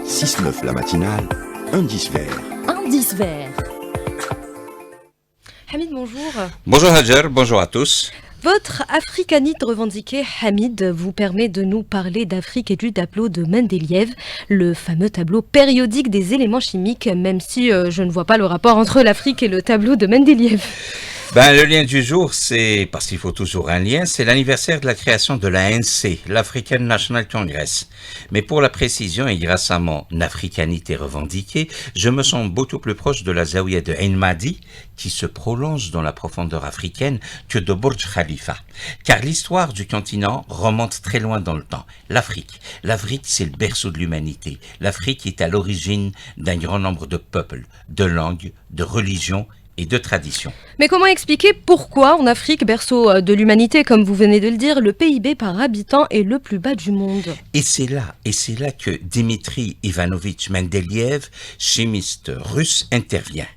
6-9 la matinale, indice vert. Indice vert. Hamid, bonjour. Bonjour Hajar, bonjour à tous. Votre africanite revendiquée, Hamid, vous permet de nous parler d'Afrique et du tableau de Mendeleïev, le fameux tableau périodique des éléments chimiques, même si je ne vois pas le rapport entre l'Afrique et le tableau de Mendeleïev. Le lien du jour, c'est, parce qu'il faut toujours un lien, c'est l'anniversaire de la création de l'ANC, l'African National Congress. Mais pour la précision, et grâce à mon africanité revendiquée, je me sens beaucoup plus proche de la Zaouia de Ain Madi, qui se prolonge dans la profondeur africaine, que de Burj Khalifa. Car l'histoire du continent remonte très loin dans le temps. L'Afrique, c'est le berceau de l'humanité. L'Afrique est à l'origine d'un grand nombre de peuples, de langues, de religions et de traditions. Mais comment expliquer pourquoi en Afrique, berceau de l'humanité, comme vous venez de le dire, le PIB par habitant est le plus bas du monde? Et c'est là que Dmitri Ivanovitch Mendeleïev, chimiste russe, intervient.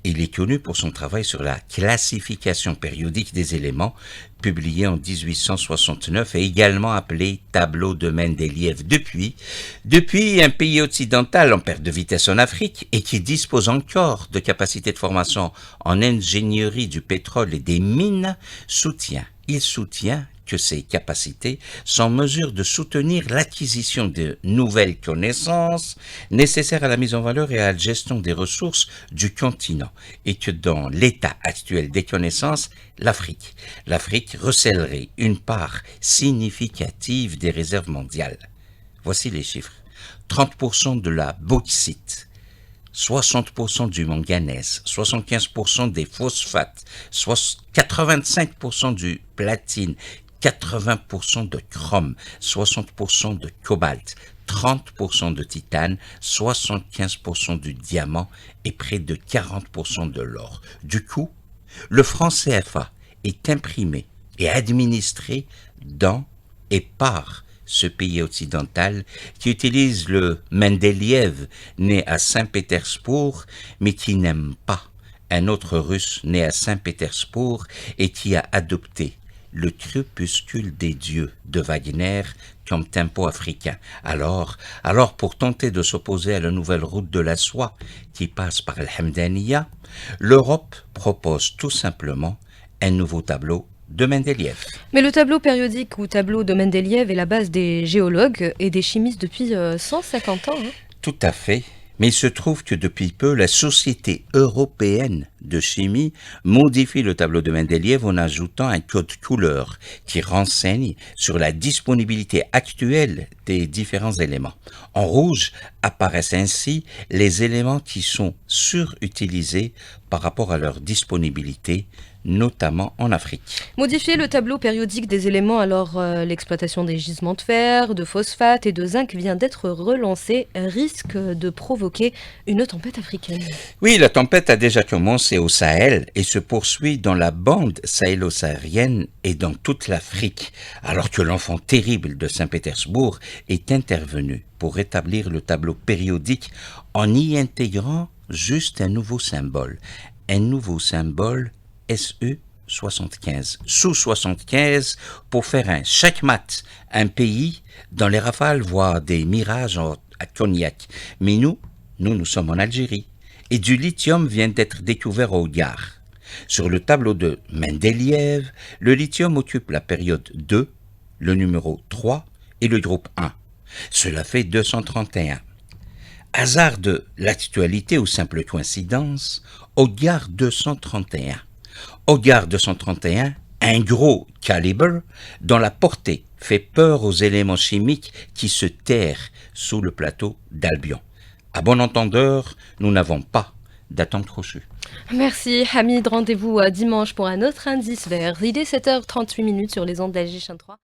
Il est connu pour son travail sur la classification périodique des éléments, publié en 1869 et également appelé tableau de Mendeleïev. Depuis un pays occidental en perte de vitesse en Afrique et qui dispose encore de capacités de formation en ingénierie du pétrole et des mines, il soutient que ces capacités sont en mesure de soutenir l'acquisition de nouvelles connaissances nécessaires à la mise en valeur et à la gestion des ressources du continent, et que dans l'état actuel des connaissances, l'Afrique recèlerait une part significative des réserves mondiales. Voici les chiffres. 30% de la bauxite, 60% du manganèse, 75% des phosphates, 85% du platine, 80% de chrome, 60% de cobalt, 30% de titane, 75% du diamant et près de 40% de l'or. Du coup, le franc CFA est imprimé et administré dans et par ce pays occidental qui utilise le Mendeleïev né à Saint-Pétersbourg mais qui n'aime pas un autre russe né à Saint-Pétersbourg et qui a adopté le crépuscule des dieux de Wagner comme tempo africain. Alors, pour tenter de s'opposer à la nouvelle route de la soie qui passe par l'Hamdaniya, l'Europe propose tout simplement un nouveau tableau de Mendeleïev. Mais le tableau périodique ou tableau de Mendeleïev est la base des géologues et des chimistes depuis 150 ans. Tout à fait. Mais il se trouve que depuis peu, la Société européenne de chimie modifie le tableau de Mendeleïev en ajoutant un code couleur qui renseigne sur la disponibilité actuelle des différents éléments. En rouge apparaissent ainsi les éléments qui sont surutilisés par rapport à leur disponibilité, notamment en Afrique. Modifier le tableau périodique des éléments, alors l'exploitation des gisements de fer, de phosphate et de zinc vient d'être relancée, risque de provoquer une tempête africaine. Oui, la tempête a déjà commencé au Sahel et se poursuit dans la bande sahélo-saharienne et dans toute l'Afrique, alors que l'enfant terrible de Saint-Pétersbourg est intervenu pour rétablir le tableau périodique en y intégrant juste un nouveau symbole SE75, sous 75 pour faire un checkmate, un pays dans les rafales, voire des mirages à Cognac. Mais nous sommes en Algérie et du lithium vient d'être découvert au Gard. Sur le tableau de Mendeleïev, le lithium occupe la période 2, le numéro 3 et le groupe 1. Cela fait 231. Hasard de l'actualité ou simple coïncidence, Hogar 231. Hogar 231, un gros calibre dont la portée fait peur aux éléments chimiques qui se terrent sous le plateau d'Albion. À bon entendeur, nous n'avons pas d'atome crochue. Merci Hamid, rendez-vous dimanche pour un autre indice vert. Il est 7h38 sur les ondes d'Alger 3.